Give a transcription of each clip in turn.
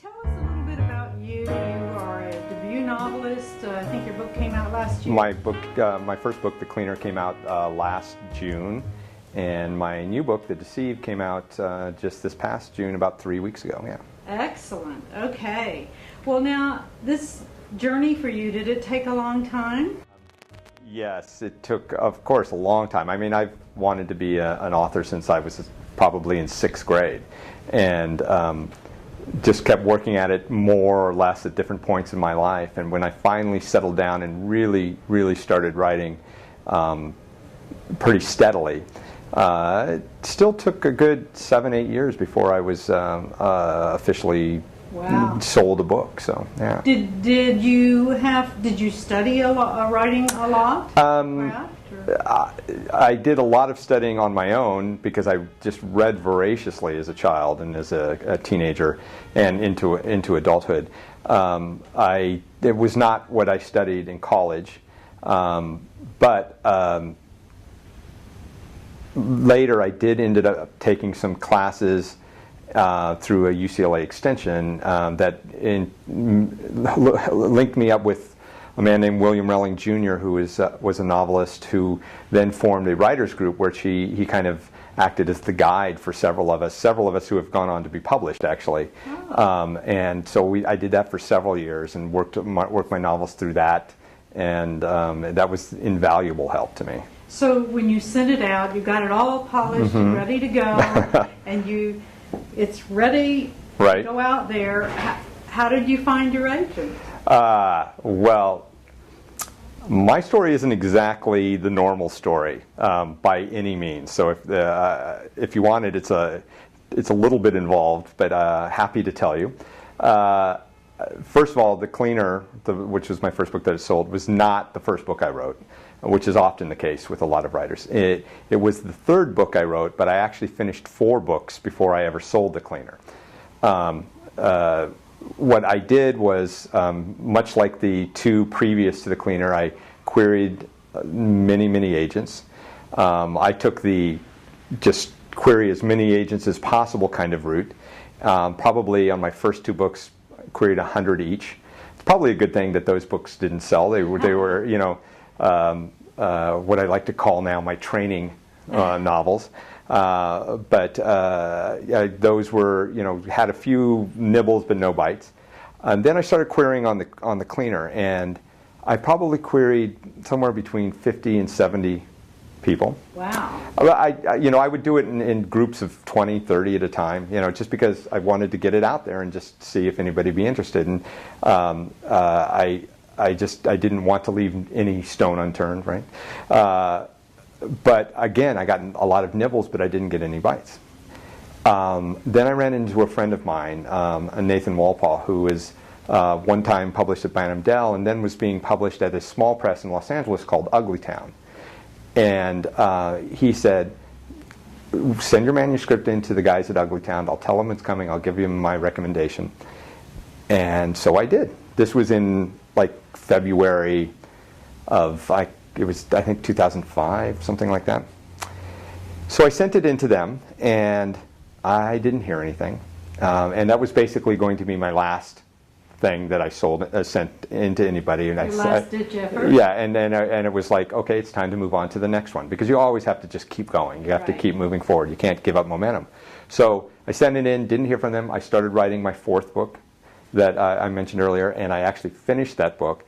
Tell us a little bit about you. You are a debut novelist. I think your book came out last year. My first book, The Cleaner, came out last June, and my new book, The Deceiver, came out just this past June, about 3 weeks ago. Yeah. Excellent. Okay. Well, now this journey for you, did it take a long time? Yes, it took, of course, a long time. I mean, I've wanted to be an author since I was probably in 6th grade, and just kept working at it more or less at different points in my life. And when I finally settled down and really started writing pretty steadily, it still took a good 7-8 years before I was officially sold a book. So yeah. Did you study a lot, writing a lot? I did a lot of studying on my own because I just read voraciously as a child and as a teenager and into adulthood. It was not what I studied in college, but later I did ended up taking some classes through a UCLA extension that linked me up with a man named William Relling Jr., who was a novelist who then formed a writers group where he kind of acted as the guide for several of us who have gone on to be published, actually. Oh. And so I did that for several years and worked my novels through that, and that was invaluable help to me. So when you sent it out, you got it all polished and ready to go, and it's ready to go out there. How did you find your agent? Well, my story isn't exactly the normal story by any means. So if you want it, it's a little bit involved, but happy to tell you. First of all, The Cleaner, which was my first book that I sold, was not the first book I wrote, which is often the case with a lot of writers. It was the third book I wrote, but I actually finished 4 books before I ever sold The Cleaner. What I did was, much like the 2 previous to The Cleaner, I queried many agents. I took the just query as many agents as possible kind of route. Probably on my first 2 books, I queried 100 each. It's probably a good thing that those books didn't sell. They were what I like to call now my training novels. But those were, had a few nibbles but no bites. And then I started querying on the Cleaner, and I probably queried somewhere between 50 and 70 people. Wow. I would do it in groups of 20, 30 at a time, just because I wanted to get it out there and just see if anybody would be interested. And I didn't want to leave any stone unturned, right? But again, I got a lot of nibbles, but I didn't get any bites. Then I ran into a friend of mine, Nathan Walpole, who was one time published at Dell and then was being published at a small press in Los Angeles called Uglytown. And he said, send your manuscript in to the guys at Uglytown. I'll tell them it's coming. I'll give you my recommendation. And so I did. This was in February of, it was, I think, 2005, something like that. So I sent it in to them, and I didn't hear anything. And that was basically going to be my last thing that I sent into anybody. And last-ditch effort? Yeah, and it was like, okay, it's time to move on to the next one, because you always have to just keep going. You have to keep moving forward. You can't give up momentum. So I sent it in, didn't hear from them. I started writing my 4th book that I mentioned earlier, and I actually finished that book.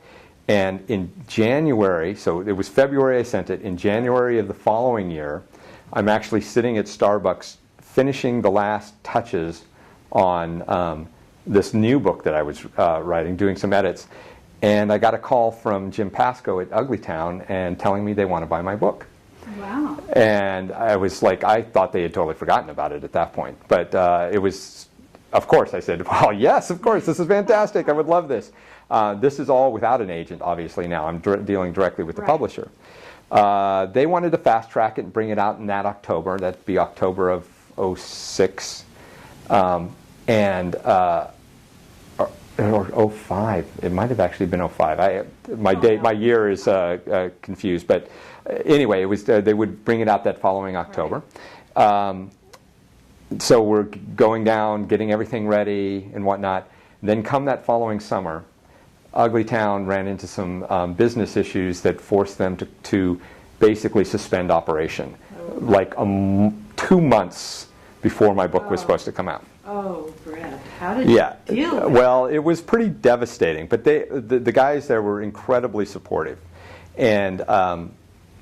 And in January, so it was February I sent it, in January of the following year, I'm actually sitting at Starbucks finishing the last touches on this new book that I was writing, doing some edits. And I got a call from Jim Pasco at Uglytown and telling me they want to buy my book. Wow. And I was like, I thought they had totally forgotten about it at that point. But it was, of course, I said, well, yes, of course, this is fantastic. I would love this. This is all without an agent, obviously, now. I'm dealing directly with the publisher. They wanted to fast track it and bring it out in that October. That'd be October of 06. Or 05. It might have actually been 05. My year is confused. But anyway, it was they would bring it out that following October. So we're going down, getting everything ready and whatnot. Then come that following summer, Ugly Town ran into some business issues that forced them to basically suspend operation, like 2 months before my book was supposed to come out. Oh, Brett, how did you deal with it? Well, it was pretty devastating, but the guys there were incredibly supportive, and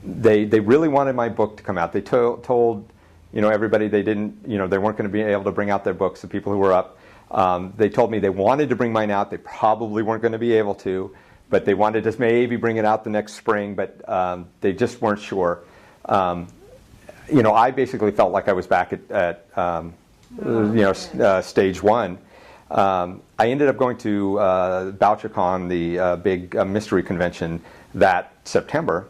they really wanted my book to come out. They told everybody they didn't, they weren't going to be able to bring out their books, the people who were up. They told me they wanted to bring mine out. They probably weren't going to be able to, but they wanted to maybe bring it out the next spring, but they just weren't sure. I basically felt like I was back at stage one. I ended up going to BoucherCon, the big mystery convention, that September.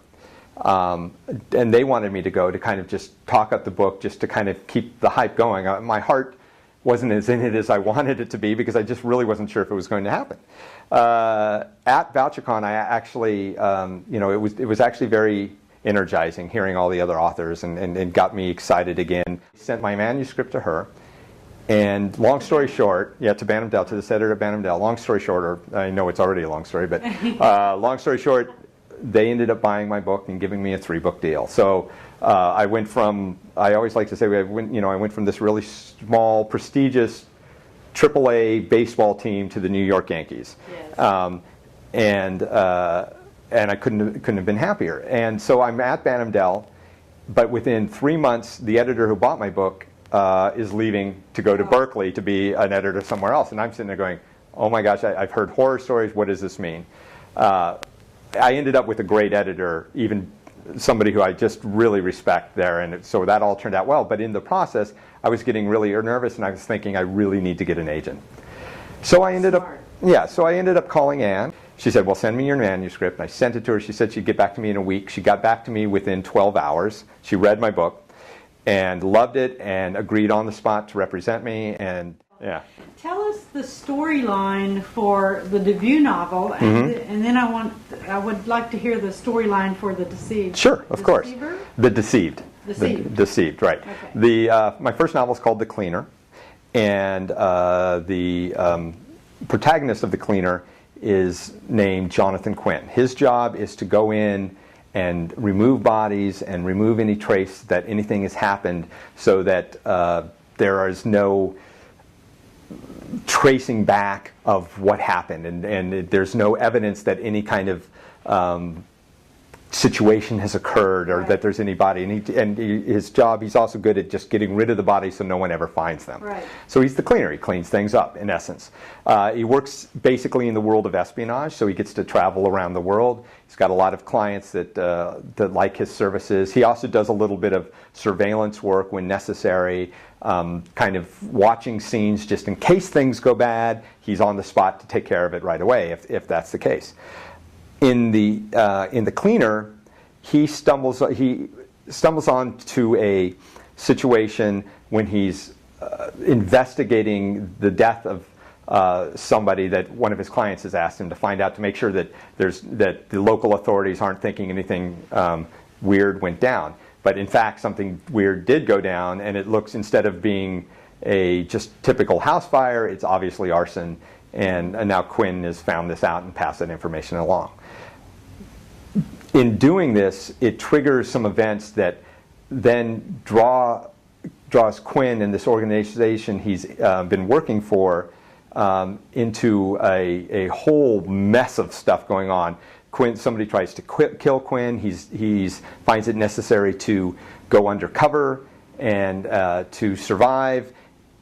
And they wanted me to go to kind of just talk up the book, just to kind of keep the hype going. My heart wasn't as in it as I wanted it to be, because I just really wasn't sure if it was going to happen. At BoucherCon, I actually, it was actually very energizing hearing all the other authors, and got me excited again. I sent my manuscript to her, and long story short, to Bantam Dell, to this editor at Bantam Dell. Long story short, or I know it's already a long story, but long story short, they ended up buying my book and giving me a 3-book deal. So I went from, I always like to say, I went from this really small, prestigious AAA baseball team to the New York Yankees. Yes. And I couldn't have been happier. And so I'm at Bantam Dell, but within 3 months, the editor who bought my book is leaving to go to Berkeley to be an editor somewhere else. And I'm sitting there going, oh my gosh, I've heard horror stories. What does this mean? I ended up with a great editor, even somebody who I just really respect there, and so that all turned out well. But in the process, I was getting really nervous, and I was thinking I really need to get an agent. So I ended up calling Anne. She said, well, send me your manuscript. And I sent it to her. She said she'd get back to me in a week. She got back to me within 12 hours. She read my book and loved it and agreed on the spot to represent me. And tell us the storyline for the debut novel, and then I would like to hear the storyline for the Deceived. Sure, of course. Deceiver? The Deceived. Deceived. Deceived, right. Okay. My first novel is called The Cleaner, and the protagonist of The Cleaner is named Jonathan Quinn. His job is to go in and remove bodies and remove any trace that anything has happened, so that there is no tracing back of what happened, and there's no evidence that any kind of situation has occurred, or that there's any body. And his job, he's also good at just getting rid of the bodies so no one ever finds them. Right. So he's the cleaner. He cleans things up, in essence. He works basically in the world of espionage, so he gets to travel around the world. He's got a lot of clients that like his services. He also does a little bit of surveillance work when necessary, kind of watching scenes just in case things go bad. He's on the spot to take care of it right away if that's the case. In the Cleaner, he stumbles on to a situation when he's investigating the death of somebody that one of his clients has asked him to find out, to make sure that the local authorities aren't thinking anything weird went down. But in fact, something weird did go down, and it looks, instead of being a just typical house fire, it's obviously arson. And now Quinn has found this out and passed that information along. In doing this, it triggers some events that then draws Quinn and this organization he's been working for into a whole mess of stuff going on. Somebody tries to kill Quinn. He finds it necessary to go undercover and to survive.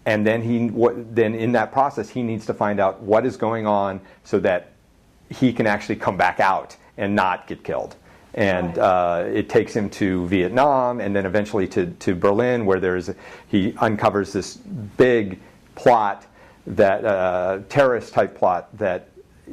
And then in that process, he needs to find out what is going on so that he can actually come back out and not get killed. And it takes him to Vietnam, and then eventually to Berlin, where he uncovers this big plot, that terrorist type plot, that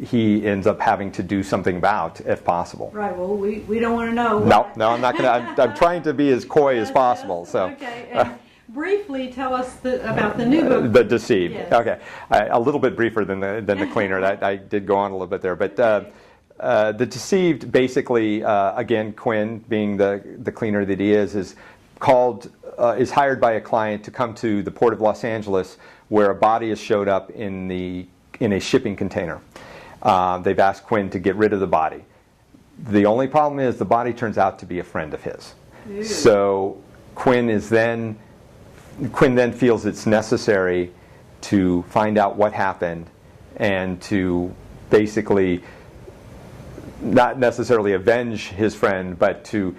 he ends up having to do something about, if possible. Right. Well, we don't want to know. No, I'm not going to. I'm trying to be as coy as possible. So. Okay. And briefly tell us about the new book. The Deceived. Yes. Okay. A little bit briefer than the Cleaner. I did go on a little bit there, but. The Deceived, basically, again, Quinn, being the cleaner that he is hired by a client to come to the Port of Los Angeles, where a body has showed up in the a shipping container. They've asked Quinn to get rid of the body. The only problem is the body turns out to be a friend of his. Ew. So Quinn then feels it's necessary to find out what happened and to basically not necessarily avenge his friend, but to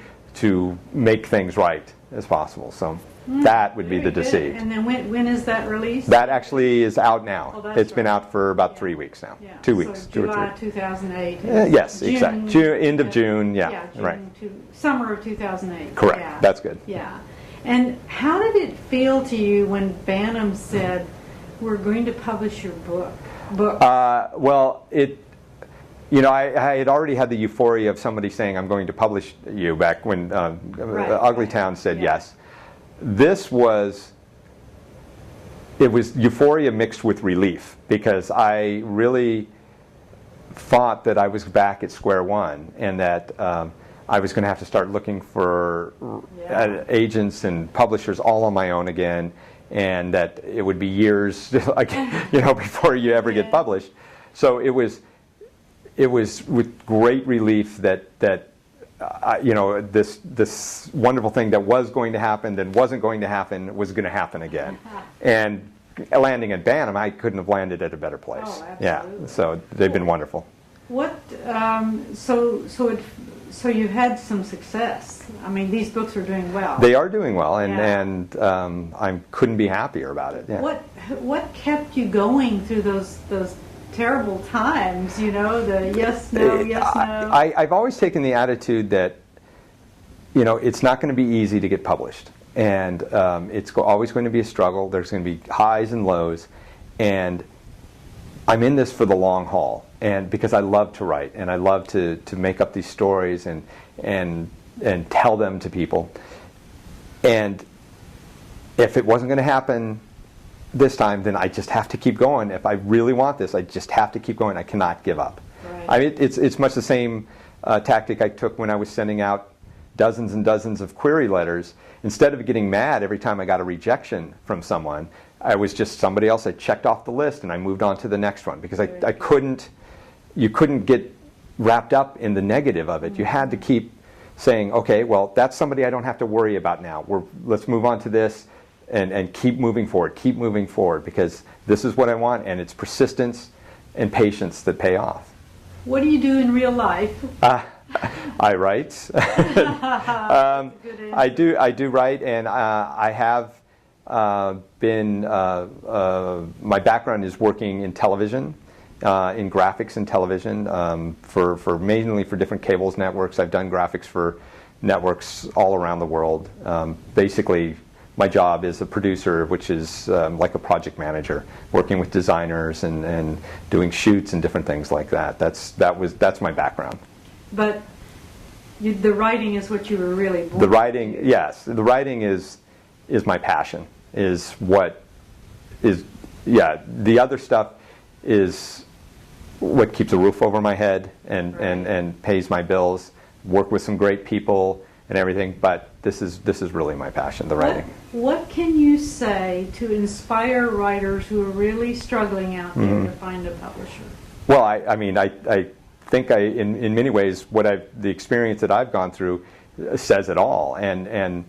make things right as possible. So that would be the Deceived. And then when is that released? That actually is out now. Oh, that's it's been right. out for about 3 weeks now. Yeah. 2 weeks, So 2 or July 3. 2008. Yes, June, exactly. End of June, June right. Summer of 2008. Correct. Yeah. That's good. Yeah. And how did it feel to you when Bantam said, "We're going to publish your book"? Well, I had already had the euphoria of somebody saying, "I'm going to publish you," back when Ugly Town said yes. It was euphoria mixed with relief, because I really thought that I was back at square one, and that I was going to have to start looking for agents and publishers all on my own again, and that it would be years, before you ever get published. So it was with great relief that this wonderful thing that was going to happen, then wasn't going to happen, was going to happen again. And landing at Bantam, I couldn't have landed at a better place. Oh, absolutely. Yeah, so they've been wonderful. What? So you've had some success. I mean, these books are doing well. They are doing well, and I couldn't be happier about it. Yeah. What kept you going through those terrible times? The yes, no, yes, no. I've always taken the attitude that it's not going to be easy to get published, and it's always going to be a struggle. There's going to be highs and lows, and I'm in this for the long haul, and because I love to write and I love to make up these stories and tell them to people. And if it wasn't going to happen this time, then I just have to keep going. If I really want this, I just have to keep going. I cannot give up. Right. It's much the same tactic I took when I was sending out dozens and dozens of query letters. Instead of getting mad every time I got a rejection from someone, I was just somebody else. I checked off the list and I moved on to the next one, because you couldn't get wrapped up in the negative of it. You had to keep saying, okay, well, that's somebody I don't have to worry about now. Let's move on to this and keep moving forward, because this is what I want, and it's persistence and patience that pay off. What do you do in real life? I write. I do write, and I have been, my background is working in television, in graphics and television, mainly for different cables networks. I've done graphics for networks all around the world. Basically, my job is a producer, which is like a project manager, working with designers and doing shoots and different things like that. That's my background. But the writing is what you were really born The writing, to. yes. The writing is my passion, is what is, the other stuff is what keeps a roof over my head and pays my bills, work with some great people and everything, but this is really my passion, the writing. What can you say to inspire writers who are really struggling out there to find a publisher? Well, I think in many ways the experience that I've gone through says it all, and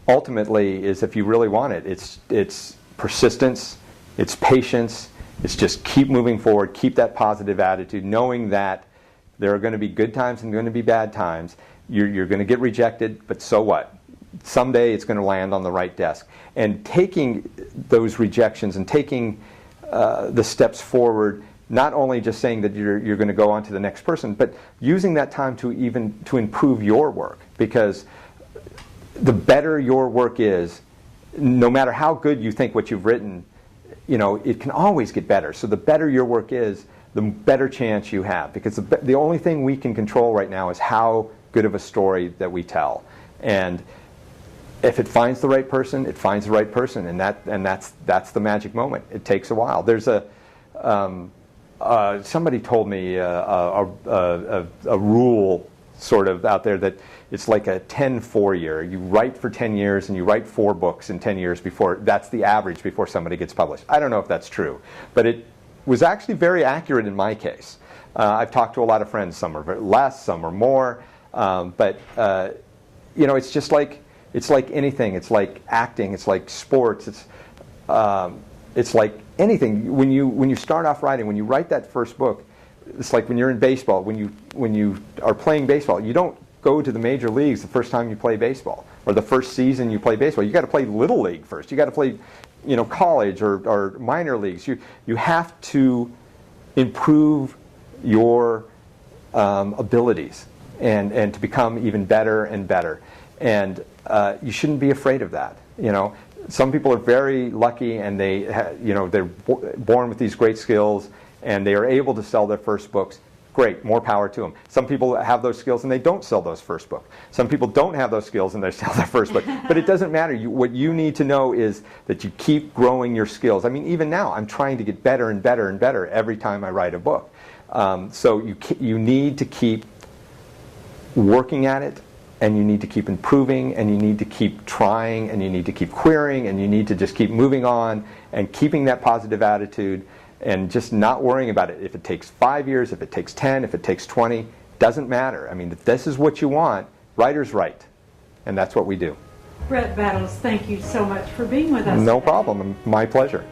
ultimately is, if you really want it, it's persistence, it's patience, it's just keep moving forward, keep that positive attitude, knowing that there are going to be good times and going to be bad times. You're going to get rejected, but so what? Someday it's going to land on the right desk. And taking those rejections and taking the steps forward, not only just saying that you're going to go on to the next person, but using that time to improve your work. Because the better your work is, no matter how good you think what you've written, it can always get better. So the better your work is, the better chance you have. Because the only thing we can control right now is how good of a story that we tell. And if it finds the right person, it finds the right person, and that's the magic moment. It takes a while. There's somebody told me a rule sort of out there that it's like a 10-4 year. You write for 10 years and you write 4 books in 10 years before, that's the average before somebody gets published. I don't know if that's true, but was actually very accurate in my case. I've talked to a lot of friends. Some are less, some are more. But you know, it's just like anything. It's like acting. It's like sports. It's like anything. When you start off writing, when you write that first book, it's like when you're in baseball. When you are playing baseball, you don't go to the major leagues the first time you play baseball, or the first season you play baseball. You got to play little league first. You got to play, you know, college or minor leagues. You have to improve your abilities and to become even better and better. And you shouldn't be afraid of that. You know, some people are very lucky and they're born with these great skills and they are able to sell their first books. Great, more power to them. Some people have those skills and they don't sell those first books. Some people don't have those skills and they sell their first book. But it doesn't matter. What you need to know is that you keep growing your skills. I mean, even now, I'm trying to get better and better and better every time I write a book. So you need to keep working at it, and you need to keep improving, and you need to keep trying, and you need to keep querying, and you need to just keep moving on and keeping that positive attitude and just not worrying about it. If it takes 5 years, if it takes 10, if it takes 20, doesn't matter. I mean, if this is what you want, writers write, and that's what we do. Brett Battles, thank you so much for being with us No today. problem. My pleasure.